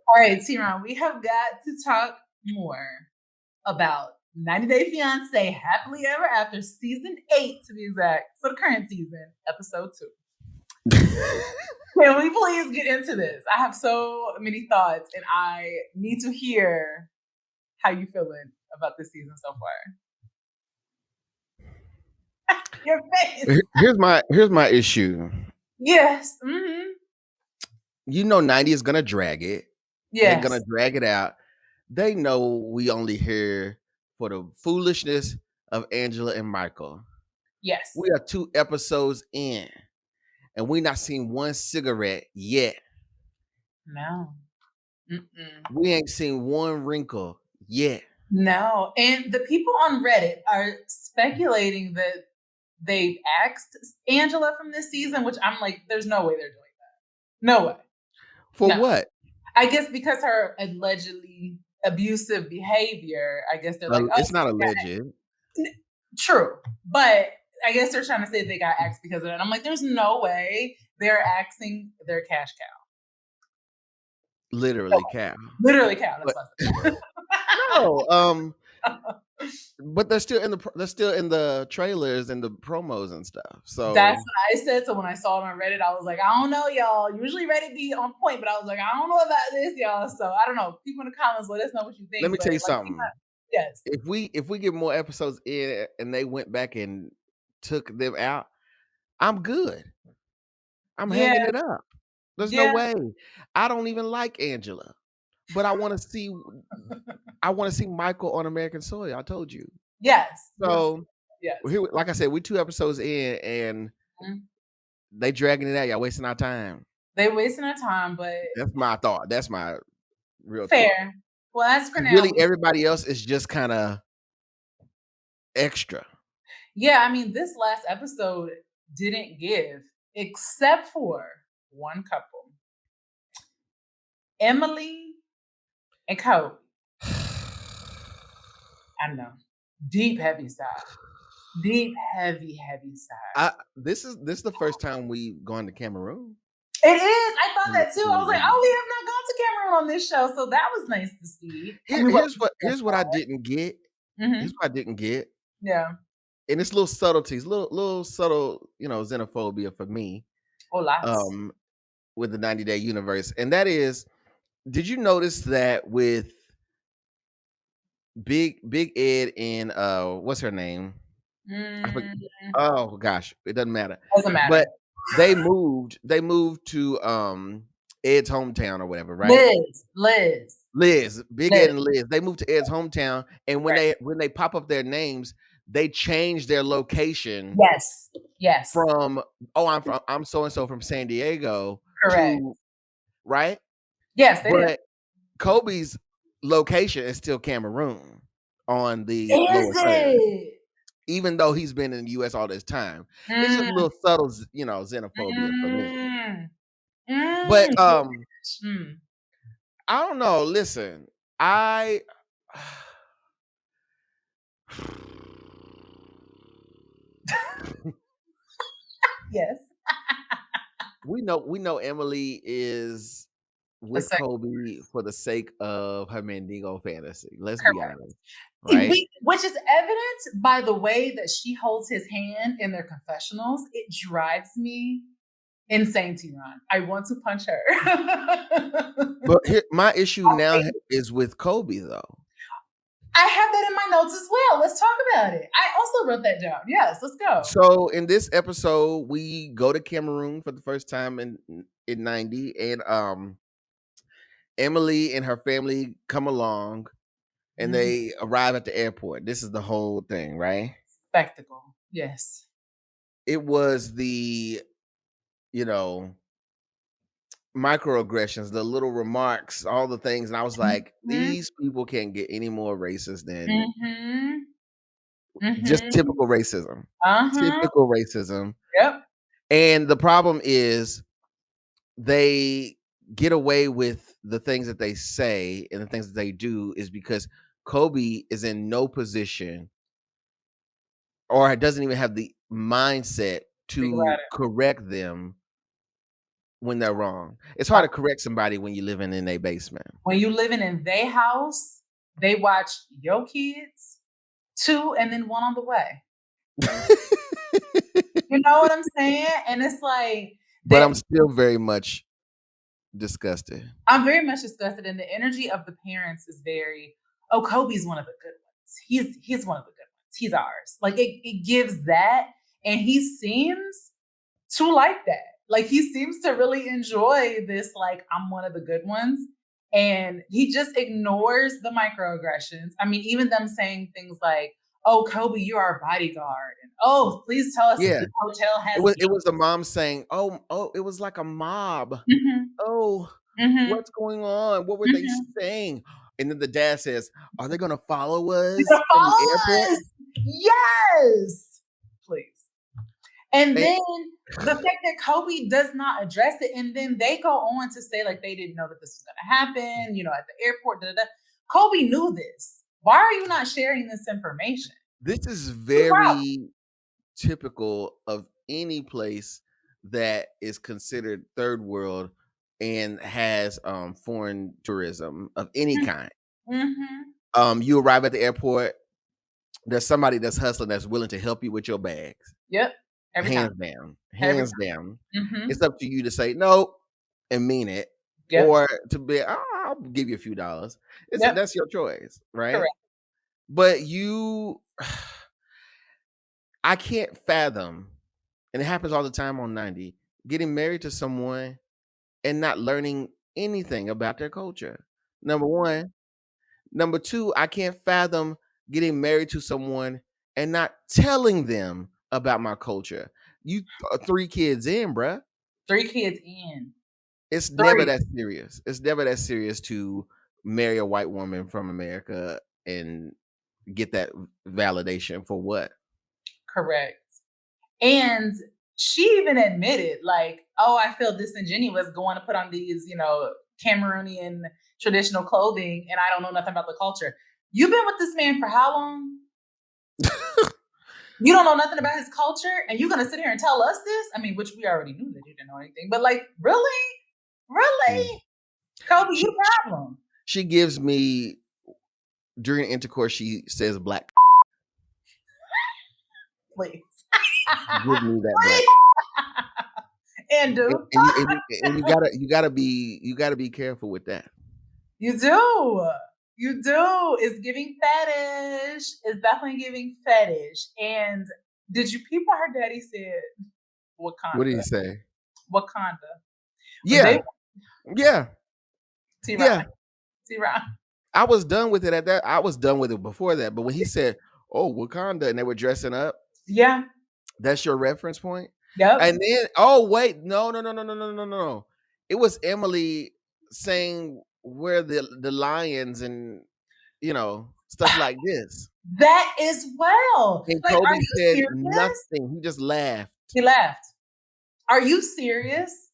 All right, TeaRon, we have got to talk more about 90 Day Fiance Happily Ever After Season 8, to be exact, for the current season, Episode 2. Can we please get into this? I have so many thoughts, and I need to hear how you feeling about this season so far. Your face. Here's my issue. Yes. Mm-hmm. You know 90 is gonna drag it. Yes. They're gonna drag it out. They know we only here for the foolishness of Angela and Michael. Yes. We are 2 episodes in, and we not seen one cigarette yet. No. We ain't seen one wrinkle yet. No. And the people on Reddit are speculating that they've axed Angela from this season, which I'm like, there's no way they're doing that. No way. For what? I guess because her allegedly abusive behavior, I guess they're like, oh, it's not alleged. True. But I guess they're trying to say they got axed because of that. I'm like, there's no way they're axing their cash cow. Literally cow. Literally cow. That's no, but they're still in the trailers and the promos and stuff. So that's what I said. So when I saw it on Reddit, I was like, I don't know, y'all. Usually Reddit be on point, but I was like, I don't know about this, y'all. So I don't know. People in the comments, let us know what you think. Let me tell you something. Yes. If we get more episodes in and they went back and took them out, I'm good. I'm hanging it up. There's no way. I don't even like Angela, but I want to see. I want to see Michael on American soil. I told you. Yes. So here, like I said, we're 2 episodes in, and they dragging it out. Y'all wasting our time. They wasting our time, but that's my thought. That's my real fair. Thought. Well, as for now, really, everybody else is just kind of extra. Yeah, I mean, this last episode didn't give, except for one couple, Emily and Kobe. I know, deep, heavy side. Deep, heavy side. This is the first time we've gone to Cameroon. It is. I thought that too. I was like, oh, we have not gone to Cameroon on this show, so that was nice to see. Here's what I didn't get. Here's what I didn't get. Yeah. And it's little subtleties, little subtle, xenophobia for me. Oh, lots. With the 90 Day universe, and that is, did you notice that with Big Ed and what's her name? Oh gosh, it doesn't matter. Doesn't matter. But they moved to Ed's hometown or whatever, right? Liz. Big Ed and Liz. They moved to Ed's hometown, and when they pop up their names, they change their location. Yes. From I'm so and so from San Diego. Correct. Right? Yes, but Kobe's location is still Cameroon on the lower side. Even though he's been in the US all this time. It's just a little subtle, xenophobia for me. But I don't know. Listen, yes. We know Emily is with Kobe for the sake of her Mendigo fantasy. Let's be honest. Right? Which is evident by the way that she holds his hand in their confessionals. It drives me insane, TeaRon. I want to punch her. But my issue now is with Kobe, though. I have that in my notes as well. Let's talk about it. I also wrote that down. Yes, let's go. So in this episode, we go to Cameroon for the first time in 90, and Emily and her family come along, and they arrive at the airport. This is the whole thing, right? Spectacle. Yes. It was the, microaggressions, the little remarks, all the things. And I was like, these people can't get any more racist than just typical racism. Typical racism. Yep. And the problem is they get away with the things that they say and the things that they do is because Kobe is in no position or doesn't even have the mindset to correct them when they're wrong. It's hard to correct somebody when you're living in a basement. When you living in their house, they watch your kids, 2 and then 1 on the way. You know what I'm saying? And it's like But I'm still very much disgusted. I'm very much disgusted, and the energy of the parents is very, oh, Kobe's one of the good ones. He's one of the good ones. He's ours. Like it gives that, and he seems to like that. Like he seems to really enjoy this, like, I'm one of the good ones. And he just ignores the microaggressions. I mean, even them saying things like, oh, Kobe, you're our bodyguard. And oh, please tell us if this hotel has it was the mom saying, oh, it was like a mob. Mhm. Oh, Mhm. what's going on? What were they saying? And then the dad says, are they gonna follow us They're from the airport? Yes, please. And then the fact that Kobe does not address it, and then they go on to say like they didn't know that this was going to happen, you know, at the airport. Kobe knew this. Why are you not sharing this information? This is very typical of any place that is considered third world and has foreign tourism of any kind. You arrive at the airport, there's somebody that's hustling that's willing to help you with your bags. Yep. Hands down. It's up to you to say no and mean it, or to be, I'll give you a few dollars. That's your choice, right? Correct. But I can't fathom, and it happens all the time on 90, getting married to someone and not learning anything about their culture. Number one. Number two, I can't fathom getting married to someone and not telling them about my culture. You 3 kids in, bruh. 3 kids in. It's never that serious. It's never that serious to marry a white woman from America and get that validation for what? Correct. And she even admitted, like, oh, I feel disingenuous going to put on these, you know, Cameroonian traditional clothing, and I don't know nothing about the culture. You've been with this man for how long? You don't know nothing about his culture, and you're gonna sit here and tell us this? I mean, which we already knew that you didn't know anything, but like, really? Really? Kobe, you problem. She gives me, during intercourse, she says black. Please. Give me that black. And you gotta be careful with that. You do. You do. It's giving fetish. It's definitely giving fetish. And did you peep what her daddy said? Wakanda. What did he say? Wakanda. Yeah. Yeah. TeaRon. I was done with it at that. I was done with it before that. But when he said, oh, Wakanda, and they were dressing up. Yeah. That's your reference point? Yep. And then, oh, wait. No. It was Emily saying where the lions and, you know, stuff like this. That as well. And like, Kobe said nothing. He just laughed. He laughed. Are you serious?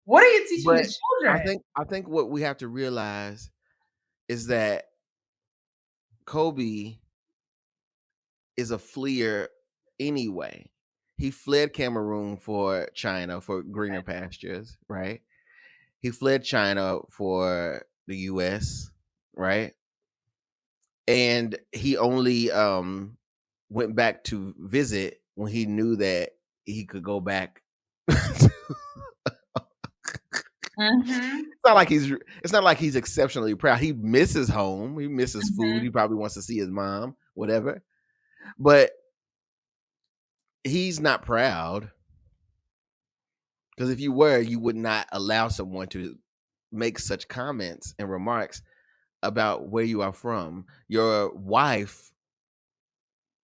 What are you teaching the children? I think what we have to realize is that Kobe is a fleer anyway. He fled Cameroon for China for greener pastures, right? He fled China for the US, right? And he only went back to visit when he knew that he could go back. It's not like he's exceptionally proud. He misses home. He misses food. He probably wants to see his mom, whatever. But he's not proud. Because if you were, you would not allow someone to make such comments and remarks about where you are from. Your wife,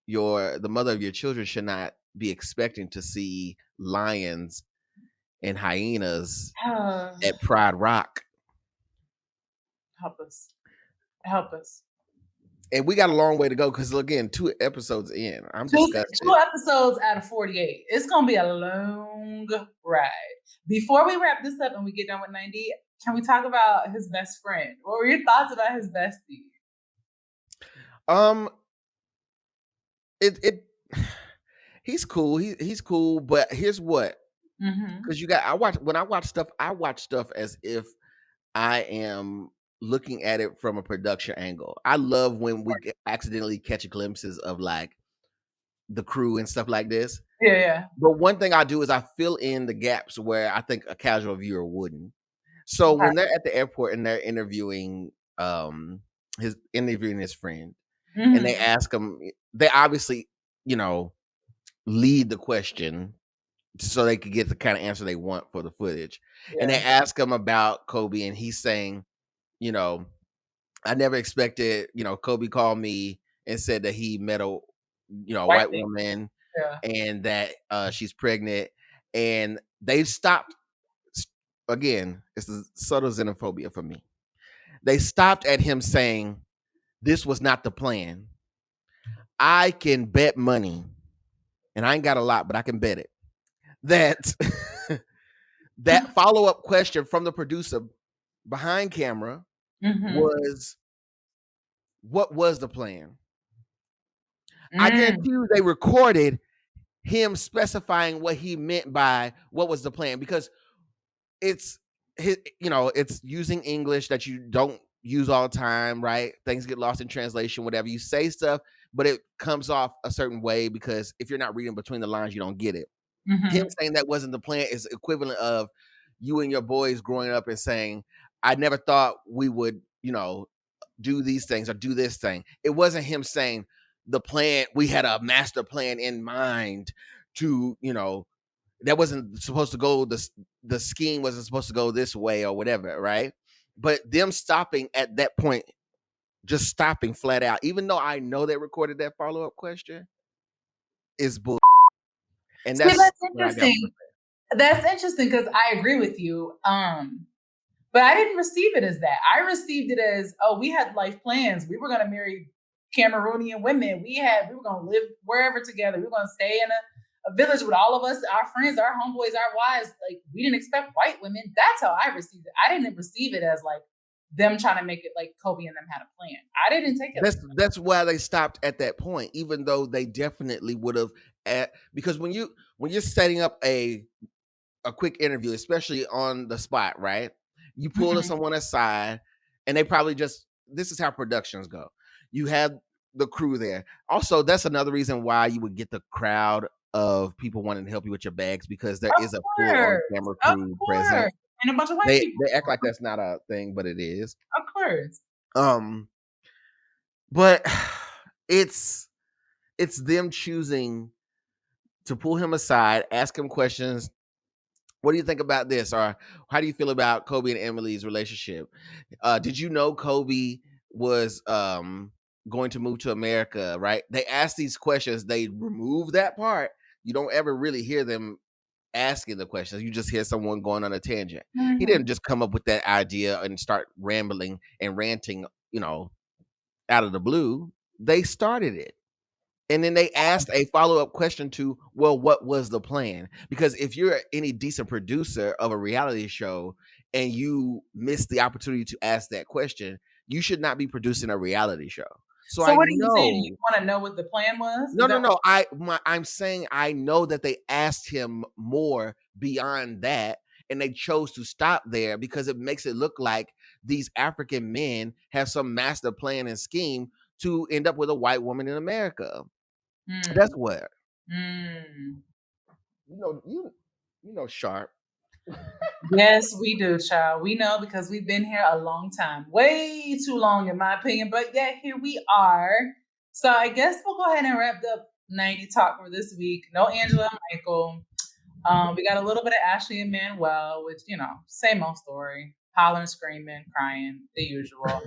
the mother of your children, should not be expecting to see lions and hyenas at Pride Rock. Help us. And we got a long way to go because, again, 2 episodes in. I'm disgusted. 2 episodes out of 48. It's going to be a long ride. Before we wrap this up and we get done with 90, can we talk about his best friend? What were your thoughts about his bestie? He's cool. He's cool, but here's what. Mm-hmm. When I watch stuff as if I am looking at it from a production angle. I love when we accidentally catch glimpses of like the crew and stuff like this. Yeah. But one thing I do is I fill in the gaps where I think a casual viewer wouldn't. So Okay. when they're at the airport and they're interviewing his friend, and they Mm-hmm. ask him, they obviously, you know, lead the question so they could get the kind of answer they want for the footage. And they Yeah. ask him about Kobe, and he's saying, you know, I never expected, Kobe called me and said that he met a, White white thing. woman Yeah. and that she's pregnant. And they stopped again. It's the subtle xenophobia for me. They stopped at him saying, "This was not the plan. I can bet money, and I ain't got a lot, but I can bet it that that follow up question from the producer behind camera Mm-hmm. was, what was the plan?" I Mm. guarantee you they recorded him specifying what he meant by what was the plan, because it's it's using English that you don't use all the time, right? Things get lost in translation, whatever. You say stuff, but it comes off a certain way because if you're not reading between the lines, you don't get it. Him Mm-hmm. saying that wasn't the plan is equivalent of you and your boys growing up and saying, I never thought we would, do these things or do this thing. It wasn't him saying the plan, we had a master plan in mind to, that wasn't supposed to go, the scheme wasn't supposed to go this way or whatever, right? But them stopping at that point, just stopping flat out, even though I know they recorded that follow-up question, is bull. And See, that's that's what I got from interesting. That's interesting because I agree with you. But I didn't receive it as that. I received it as, oh, we had life plans. We were going to marry Cameroonian women. We were going to live wherever together. We were going to stay in a village with all of us, our friends, our homeboys, our wives. Like, we didn't expect white women. That's how I received it. I didn't receive it as like them trying to make it like Kobe and them had a plan. I didn't take it like that. That's why they stopped at that point, even though they definitely would have because when you're setting up a quick interview, especially on the spot, right? You pull Mm-hmm. someone aside, and they probably just, this is how productions go. You have the crew there. Also, that's another reason why you would get the crowd of people wanting to help you with your bags, because there Of is a full on course. camera Of crew present. course. And a bunch of white They people. they act like that's not a thing, but it is. Of course. Um, but it's them choosing to pull him aside, ask him questions. What do you think about this? Or how do you feel about Kobe and Emily's relationship? Did you know Kobe was going to move to America, right? They ask these questions, they remove that part. You don't ever really hear them asking the questions. You just hear someone going on a tangent. He Mm-hmm. didn't just come up with that idea and start rambling and ranting, out of the blue. They started it. And then they asked a follow-up question to, well, what was the plan? Because if you're any decent producer of a reality show and you miss the opportunity to ask that question, you should not be producing a reality show. So So I what are you saying? You know, want to know what the plan was? Is no, no, that no. I'm saying I know that they asked him more beyond that, and they chose to stop there because it makes it look like these African men have some master plan and scheme to end up with a white woman in America. That's Mm, what. mm. Sharp. Yes, we do, child. We know because we've been here a long time, way too long, in my opinion. But yet here we are. So I guess we'll go ahead and wrap up 90 Talk for this week. No Angela and Michael. We got a little bit of Ashley and Manuel, which, same old story. Hollering, screaming, crying, the usual.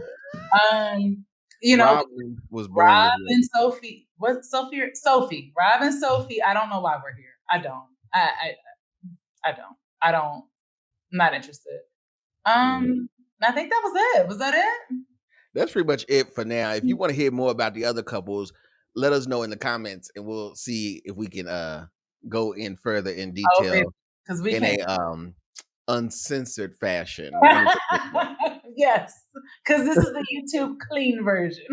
Um, you know, Robin was born Rob this and way. Sophie. What Sophie? Sophie. Rob and Sophie. I don't know why we're here. I don't. I don't. I don't. I'm not interested. Yeah. I think that was it. Was that it? That's pretty much it for now. If you want to hear more about the other couples, let us know in the comments and we'll see if we can go in further in Oh, baby, detail because we in can't. a uncensored fashion. Let me put it this way. Yes, because this is the YouTube clean version.